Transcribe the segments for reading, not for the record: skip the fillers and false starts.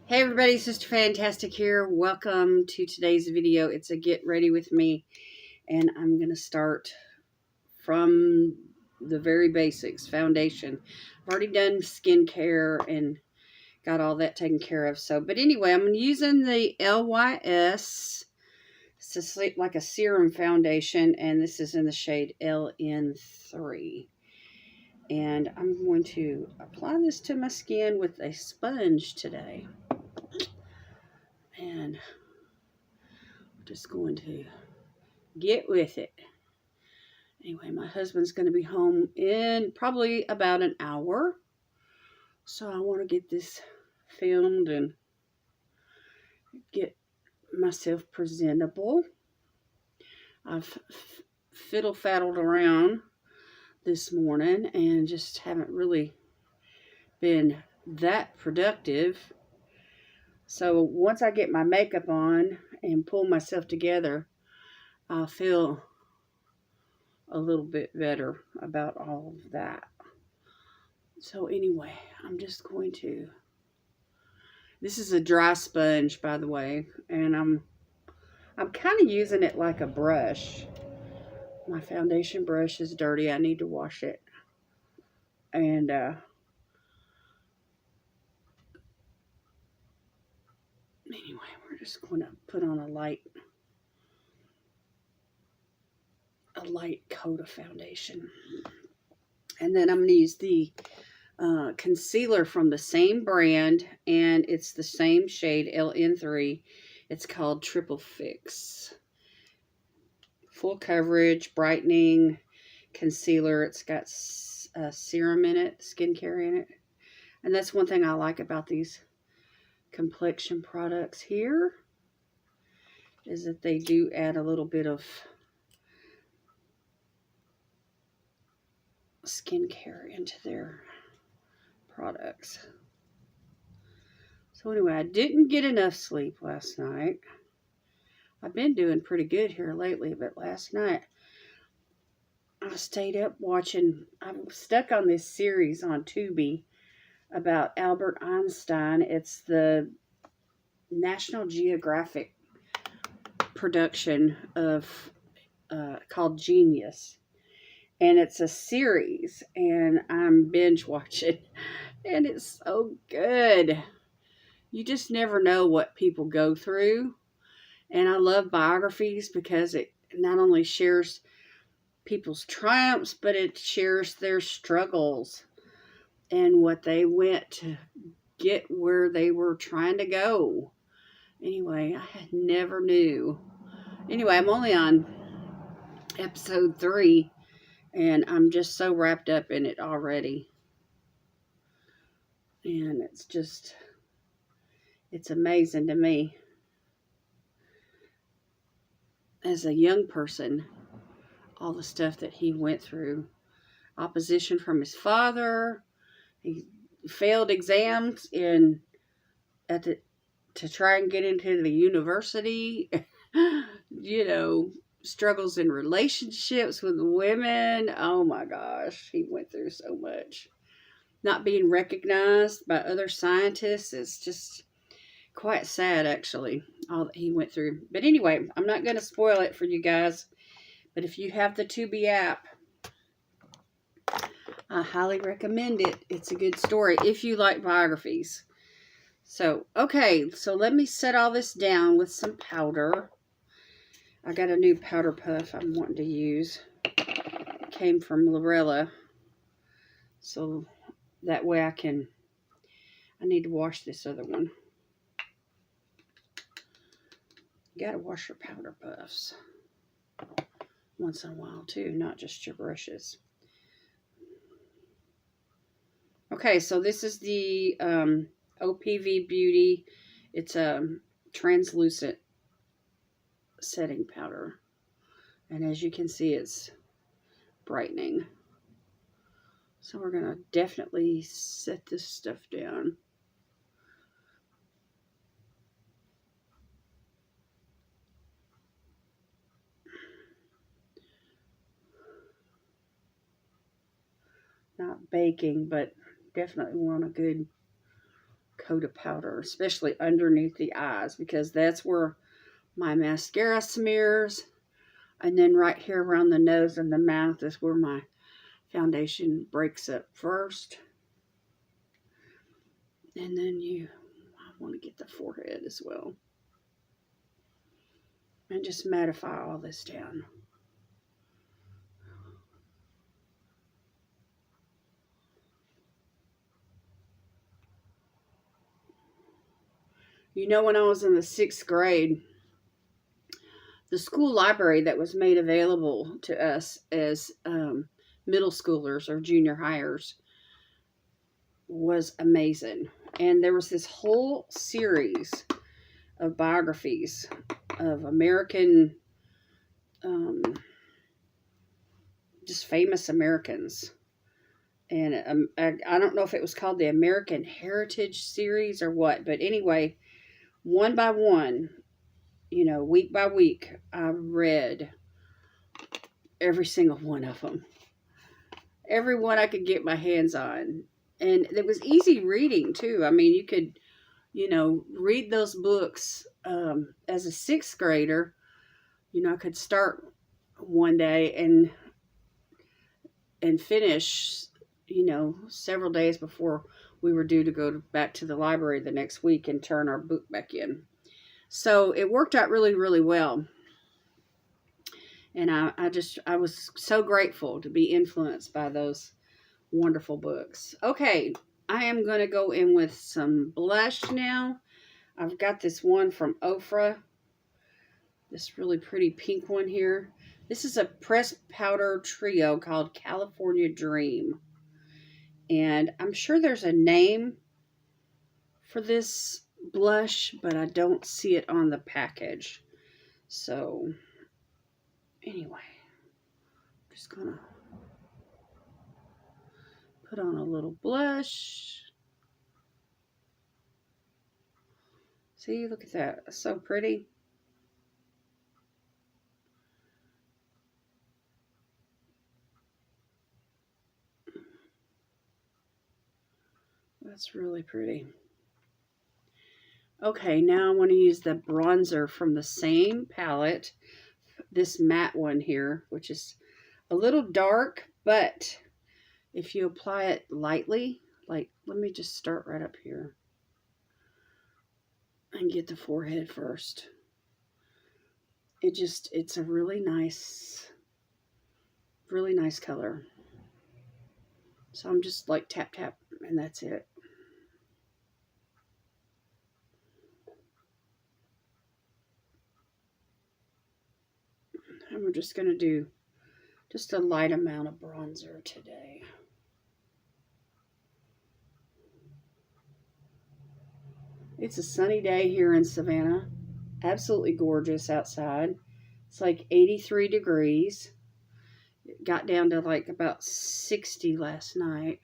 Hey everybody, Sister Fantastic here. Welcome to today's video. It's a get ready with me, and I'm going to start from the very basics, foundation. I've already done skincare and got all that taken care of. But anyway, I'm using the LYS. It's like a serum foundation, and this is in the shade LN3. And I'm going to apply this to my skin with a sponge today. And we're just going to get with it. Anyway, my husband's going to be home in probably about an hour. So I want to get this filmed and get myself presentable. I've fiddle-faddled around this morning and just haven't really been that productive. So once I get my makeup on and pull myself together, I'll feel a little bit better about all of that. So anyway, I'm just going to, this is a dry sponge, by the way, and I'm kind of using it like a brush. My foundation brush is dirty. I need to wash it. And anyway, we're just going to put on a light coat of foundation. And then I'm going to use the concealer from the same brand, and it's the same shade, LN3. It's called Triple Fix. Full coverage, brightening concealer. It's got serum in it, skincare in it. And that's one thing I like about these complexion products here, is that they do add a little bit of skincare into their products. So anyway, I didn't get enough sleep last night. I've been doing pretty good here lately, but last night I stayed up watching. I'm stuck on this series on Tubi about Albert Einstein. It's the National Geographic production of called Genius. And it's a series, and I'm binge watching, and it's so good. You just never know what people go through. And I love biographies because it not only shares people's triumphs, but it shares their struggles and what they went to get where they were trying to go. Anyway, I never knew. Anyway, I'm only on episode 3, and I'm just so wrapped up in it already. And it's amazing to me. As a young person, all the stuff that he went through. Opposition from his father. He failed exams to try and get into the university. Struggles in relationships with women. Oh my gosh, he went through so much. Not being recognized by other scientists. It's just quite sad, actually, all that he went through. But anyway, I'm not going to spoil it for you guys. But if you have the Tubi app, I highly recommend it. It's a good story if you like biographies. So, okay, so let me set all this down with some powder. I got a new powder puff I'm wanting to use. It came from Lorella. So that way I need to wash this other one. You gotta wash your powder puffs once in a while too, not just your brushes. Okay, so this is the OPV Beauty. It's a translucent setting powder. And as you can see, it's brightening. So we're going to definitely set this stuff down. Not baking, but definitely want a good coat of powder, especially underneath the eyes, because that's where my mascara smears. And then right here around the nose and the mouth is where my foundation breaks up first. And then I want to get the forehead as well. And just mattify all this down. You know, when I was in the 6th grade, the school library that was made available to us as middle schoolers or junior hires was amazing. And there was this whole series of biographies of American, just famous Americans. And I don't know if it was called the American Heritage Series or what, but anyway, one by one, week by week, I read every single one of them. Every one I could get my hands on. And it was easy reading, too. I mean, you could, read those books as a 6th grader. I could start one day and finish, several days before we were due to go back to the library the next week and turn our book back in. So it worked out really, really well. And I was so grateful to be influenced by those wonderful books. Okay, I am going to go in with some blush now. I've got this one from Ofra. This really pretty pink one here. This is a pressed powder trio called California Dream. And I'm sure there's a name for this blush, but I don't see it on the package. So, anyway, I'm just going to put on a little blush. See, look at that. It's so pretty. That's really pretty. Okay, now I want to use the bronzer from the same palette. This matte one here, which is a little dark, but if you apply it lightly, like, let me just start right up here and get the forehead first. It's a really nice color. So I'm just like tap, tap, and that's it. And we're just going to do just a light amount of bronzer today. It's a sunny day here in Savannah. Absolutely gorgeous outside. It's like 83 degrees. It got down to like about 60 last night.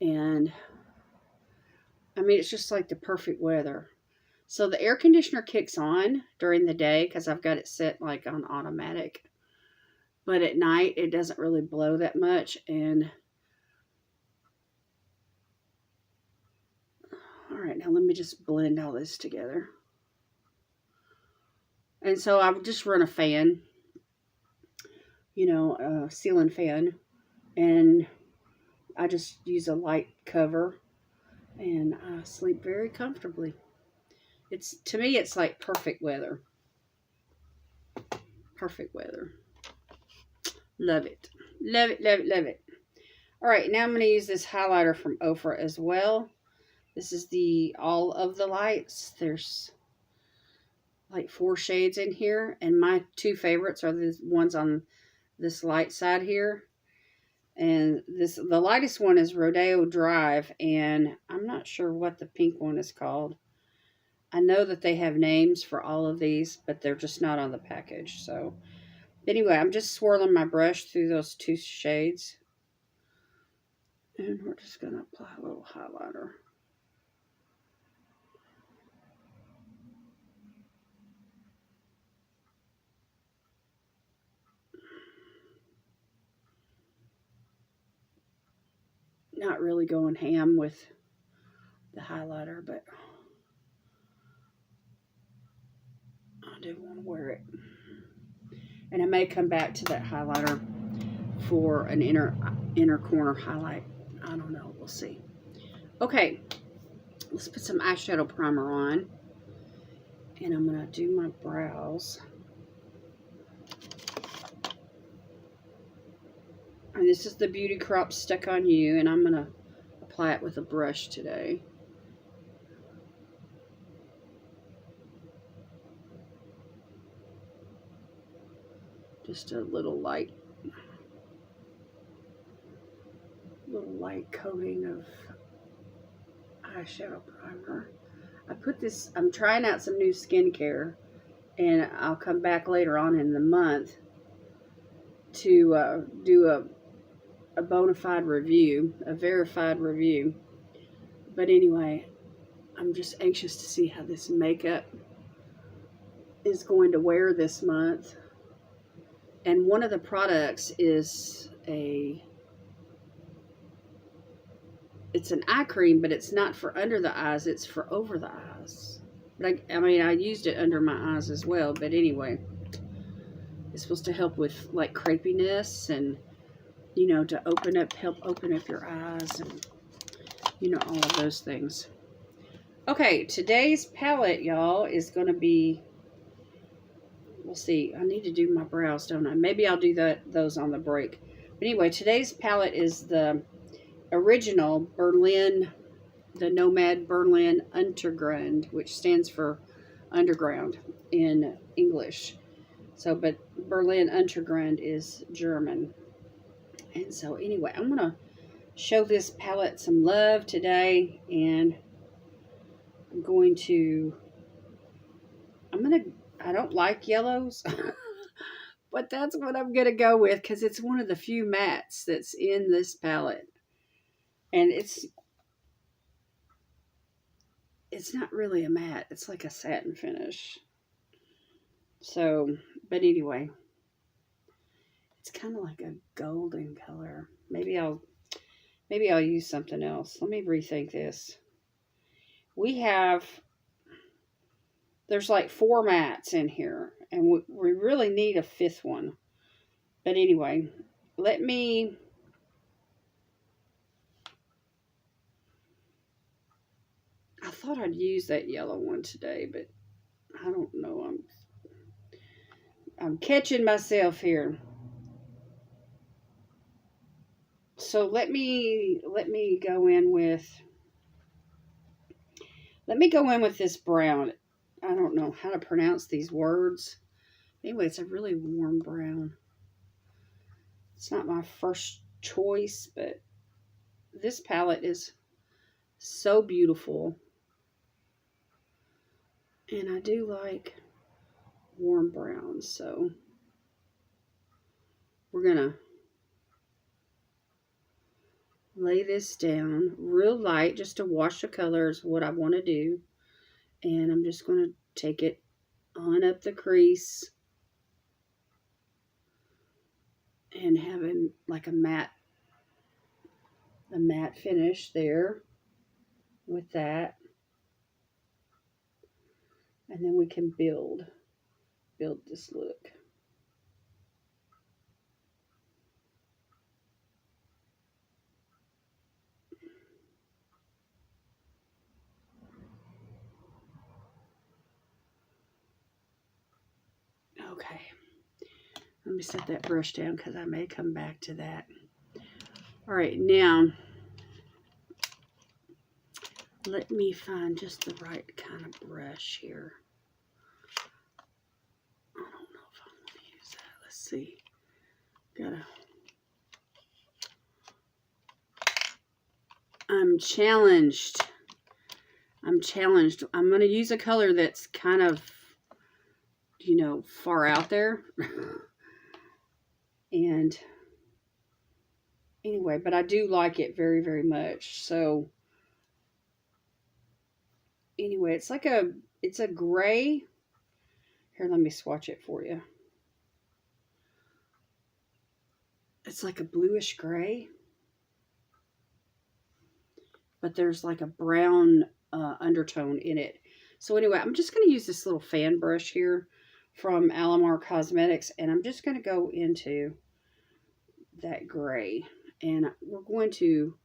And I mean, it's just like the perfect weather. So the air conditioner kicks on during the day because I've got it set like on automatic. But at night, it doesn't really blow that much. And all right, now let me just blend all this together. And so I would just run a fan, a ceiling fan. And I just use a light cover. And I sleep very comfortably. To me, it's like perfect weather. Perfect weather. Love it. Love it, love it, love it. All right, now I'm going to use this highlighter from Ofra as well. This is the All of the Lights. There's like 4 shades in here. And my 2 favorites are the ones on this light side here. And the lightest one is Rodeo Drive. And I'm not sure what the pink one is called. I know that they have names for all of these, but they're just not on the package. So anyway, I'm just swirling my brush through those 2 shades. And we're just going to apply a little highlighter. Not really going ham with the highlighter, but I do want to wear it. And I may come back to that highlighter for an inner corner highlight. I don't know. We'll see. Okay, let's put some eyeshadow primer on. And I'm going to do my brows. And this is the Beauty Crop Stuck on You, and I'm going to apply it with a brush today. Just a little light coating of eyeshadow primer. I put this, I'm trying out some new skincare, and I'll come back later on in the month to do a bona fide review, a verified review. But anyway, I'm just anxious to see how this makeup is going to wear this month. And one of the products is it's an eye cream, but it's not for under the eyes, it's for over the eyes. But I mean, I used it under my eyes as well, but anyway, it's supposed to help with like crepiness and, you know, to help open up your eyes and, you know, all of those things. Okay, today's palette, y'all, is going to be, we'll see. I need to do my brows, don't I? Maybe I'll do those on the break. But anyway, today's palette is the original the Nomad Berlin Untergrund, which stands for underground in English. So, but Berlin Untergrund is German. And so anyway, I'm going to show this palette some love today, and I don't like yellows, but that's what I'm going to go with because it's one of the few mattes that's in this palette. And it's not really a matte. It's like a satin finish. So, but anyway, it's kind of like a golden color. Maybe I'll use something else. Let me rethink this. There's like 4 mattes in here, and we really need a 5th one. But anyway, I thought I'd use that yellow one today, but I don't know. I'm catching myself here. So let me go in with this brown. I don't know how to pronounce these words. Anyway, it's a really warm brown. It's not my first choice, but this palette is so beautiful. And I do like warm browns, so we're going to lay this down real light just to wash the colors, what I want to do. And I'm just going to take it on up the crease and have like a matte finish there with that. And then we can build this look. Okay, let me set that brush down because I may come back to that. All right, now let me find just the right kind of brush here. I don't know if I want to use that. Let's see. I'm challenged. I'm going to use a color that's kind of, you know, far out there. And anyway, but I do like it very, very much. So anyway, it's a gray. Here, let me swatch it for you. It's like a bluish gray. but there's like a brown undertone in it. So anyway, I'm just going to use this little fan brush here from Alamar Cosmetics, and I'm just going to go into that gray, and we're going to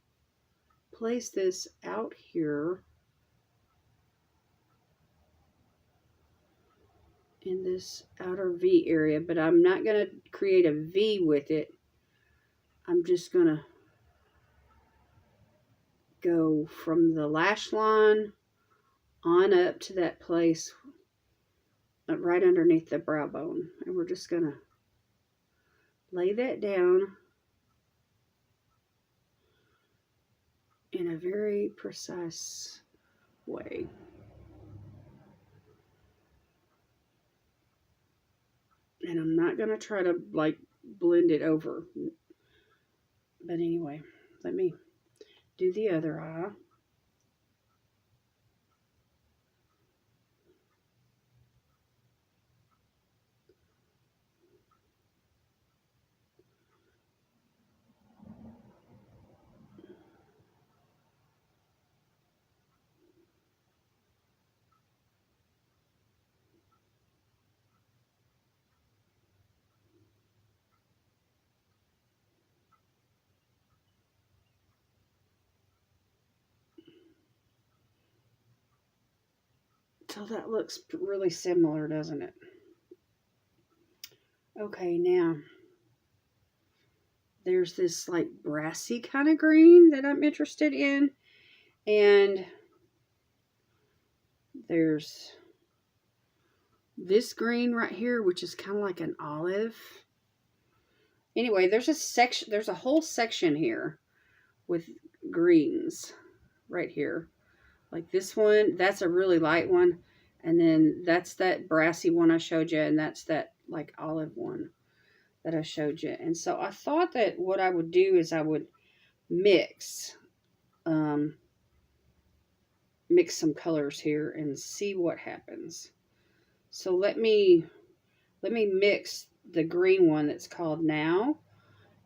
place this out here in this outer V area, but I'm not going to create a V with it. I'm just going to go from the lash line on up to that place right underneath the brow bone. And we're just going to lay that down in a very precise way. And I'm not going to try to like blend it over. But anyway, let me do the other eye. So that looks really similar, doesn't it? Okay, now there's this like brassy kind of green that I'm interested in. And there's this green right here, which is kind of like an olive. Anyway, there's a whole section here with greens right here. Like this one, that's a really light one. And then that's that brassy one I showed you. And that's that like olive one that I showed you. And so I thought that what I would do is I would mix some colors here and see what happens. So let me mix the green one that's called Now,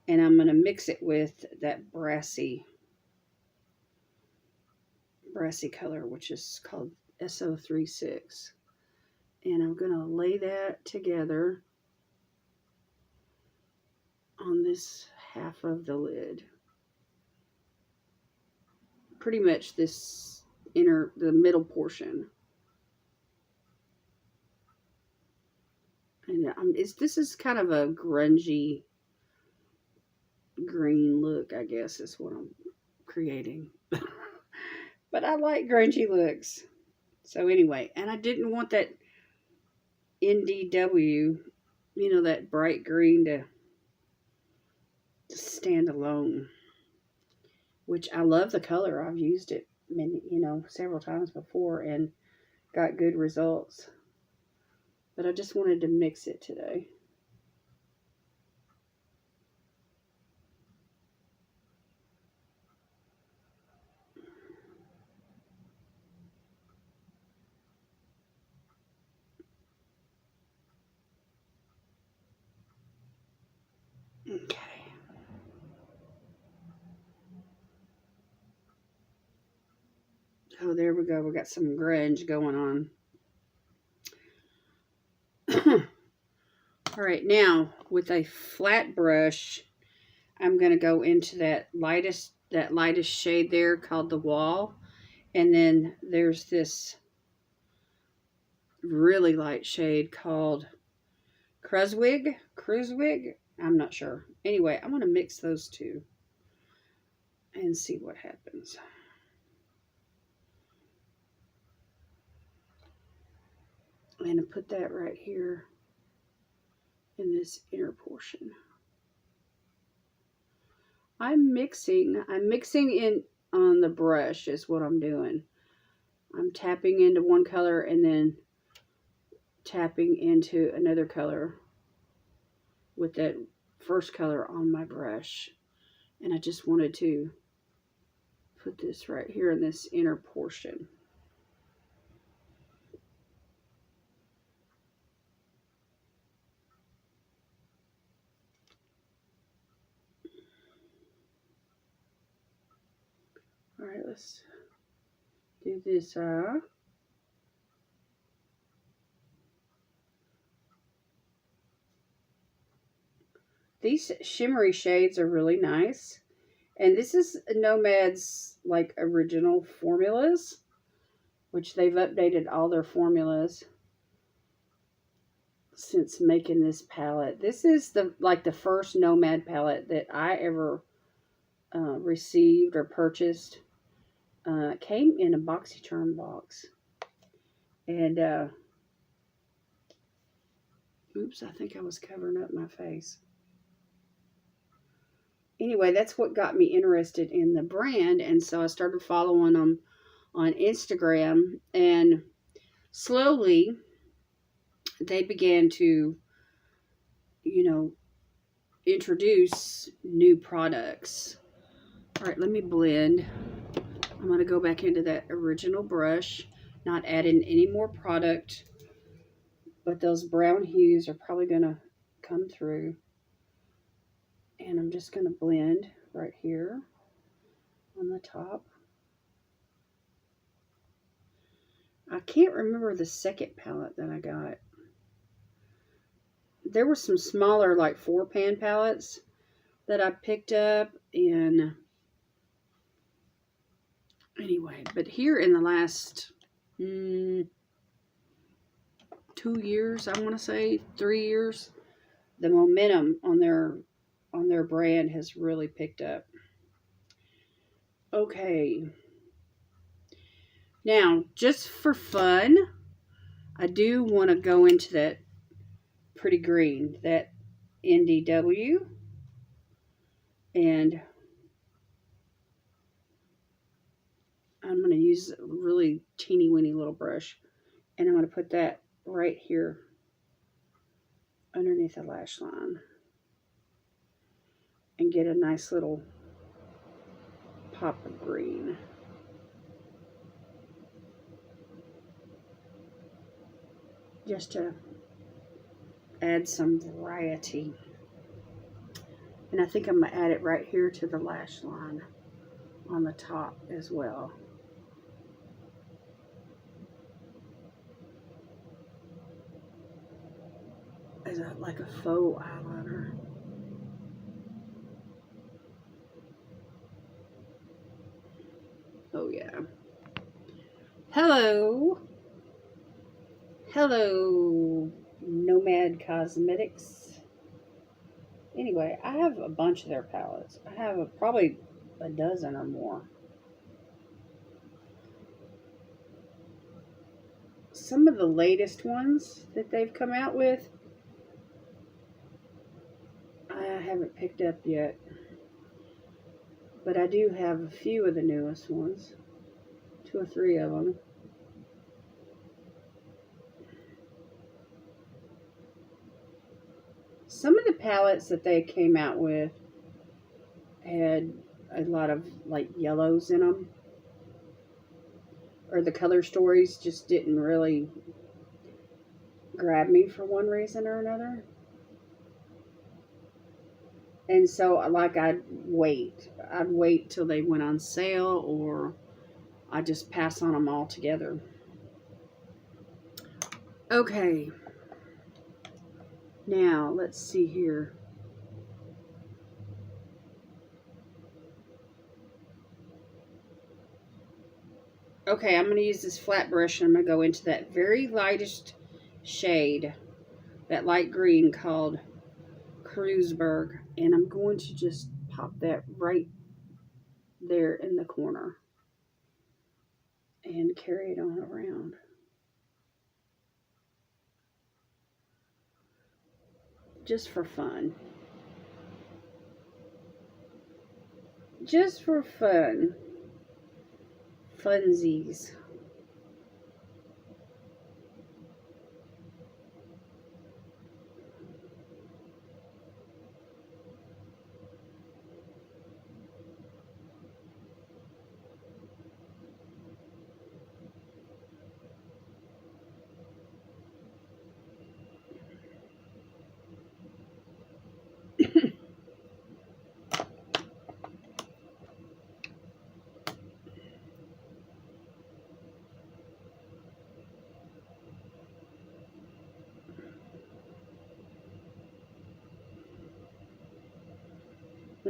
and I'm going to mix it with that brassy color, which is called XO36. And I'm going to lay that together on this half of the lid. Pretty much the middle portion. And this is kind of a grungy green look, I guess, is what I'm creating. But I like grungy looks. So anyway, and I didn't want that NDW, that bright green to stand alone. Which I love the color. I've used it several times before and got good results. But I just wanted to mix it today. Okay. Oh, there we go. We got some grunge going on. All right, now with a flat brush, I'm going to go into that lightest shade there called the Wall. And then there's this really light shade called Cruzwig. I'm not sure. Anyway, I'm going to mix those two and see what happens. I'm going to put that right here in this inner portion. I'm mixing in on the brush is what I'm doing. I'm tapping into one color and then tapping into another color with that first color on my brush. And I just wanted to put this right here in this inner portion. All right, let's do this these shimmery shades are really nice. And this is Nomad's like original formulas, which they've updated all their formulas since making this palette. This is the first Nomad palette that I ever received or purchased. It came in a BoxyCharm box. And oops, I think I was covering up my face. Anyway, that's what got me interested in the brand, and so I started following them on Instagram, and slowly they began to, introduce new products. All right, let me blend. I'm going to go back into that original brush, not adding any more product, but those brown hues are probably going to come through. And I'm just going to blend right here on the top. I can't remember the second palette that I got. There were some smaller, like 4-pan palettes that I picked up. And anyway, but here in the last 2 years, I want to say 3 years, the momentum on their brand has really picked up. Okay. Now, just for fun, I do want to go into that pretty green, that NDW. And I'm going to use a really teeny weeny little brush. And I'm going to put that right here underneath the lash line. And get a nice little pop of green. Just to add some variety. And I think I'm going to add it right here to the lash line on the top as well. As like a faux eyeliner. Oh yeah. Hello. Hello, Nomad Cosmetics. Anyway, I have a bunch of their palettes. I have probably a dozen or more. Some of the latest ones that they've come out with, I haven't picked up yet. But I do have a few of the newest ones. 2 or 3 of them. Some of the palettes that they came out with had a lot of like yellows in them. Or the color stories just didn't really grab me for one reason or another. And so like I'd wait till they went on sale, or I'd just pass on them all together. Okay. Now, let's see here. Okay, I'm going to use this flat brush, and I'm going to go into that very lightest shade, that light green called Kreuzberg, and I'm going to just pop that right there in the corner and carry it on around. Just for fun. Just for fun. Funsies.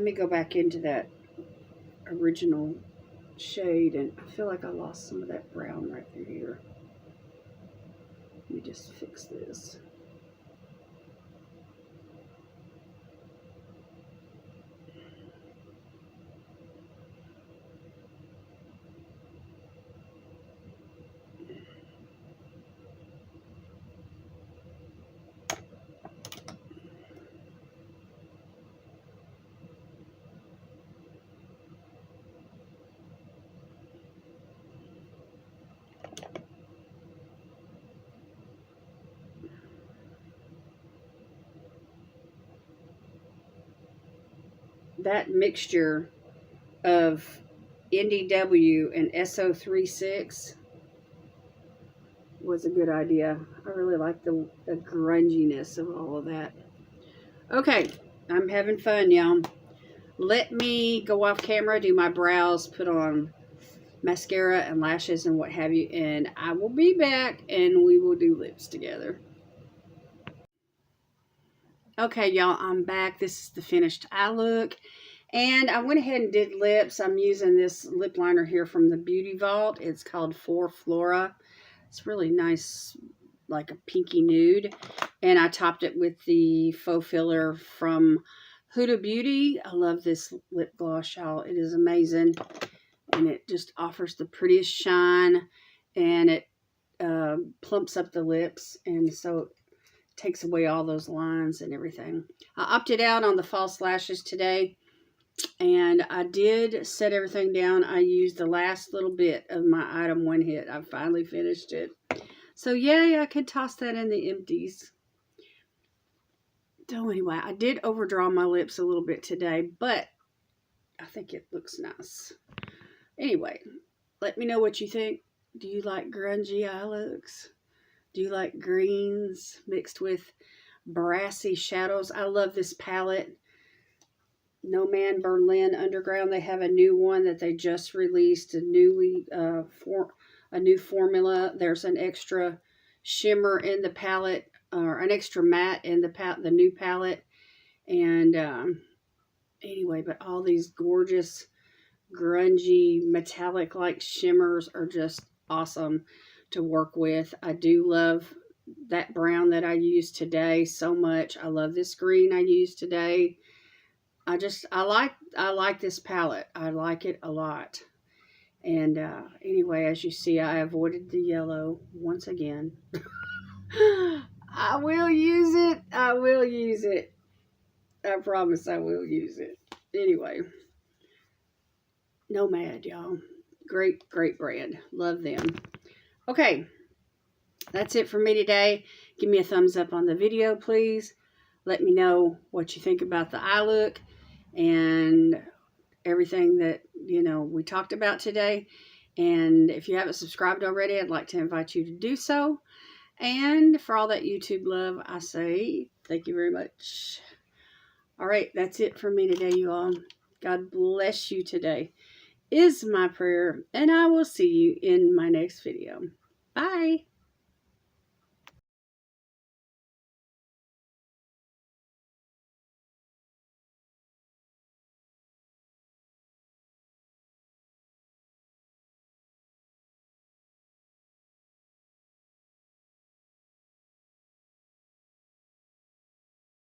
Let me go back into that original shade, and I feel like I lost some of that brown right through here. Let me just fix this. That mixture of NDW and SO36 was a good idea. I really like the grunginess of all of that. Okay, I'm having fun, y'all. Let me go off camera, do my brows, put on mascara and lashes and what have you, and I will be back and we will do lips together. Okay, y'all, I'm back. This is the finished eye look. And I went ahead and did lips. I'm using this lip liner here from the Beauty Vault. It's called For Flora. It's really nice, like a pinky nude. And I topped it with the faux filler from Huda Beauty. I love this lip gloss, y'all. It is amazing. And it just offers the prettiest shine. And it plumps up the lips. And so it takes away all those lines and everything. I opted out on the false lashes today. And I did set everything down. I used the last little bit of my item one hit. I finally finished it. So yay, I could toss that in the empties. So anyway, I did overdraw my lips a little bit today, but I think it looks nice. Anyway, let me know what you think. Do you like grungy eye looks? Do you like greens mixed with brassy shadows? I love this palette. Nomad Berlin Underground. They have a new one that they just released, a new formula. There's an extra shimmer in the palette, or an extra matte in the new palette. And anyway, but all these gorgeous grungy metallic like shimmers are just awesome to work with. I do love that brown that I used today so much. I love this green I used today. I like this palette. I like it a lot. And anyway, as you see, I avoided the yellow once again. I will use it. I will use it. I promise I will use it. Anyway, Nomad, y'all. Great, great brand. Love them. Okay, that's it for me today. Give me a thumbs up on the video, please. Let me know what you think about the eye look and everything that, we talked about today. And if you haven't subscribed already, I'd like to invite you to do so. And for all that YouTube love, I say thank you very much. All right, that's it for me today, you all. God bless you today is my prayer, and I will see you in my next video. Bye.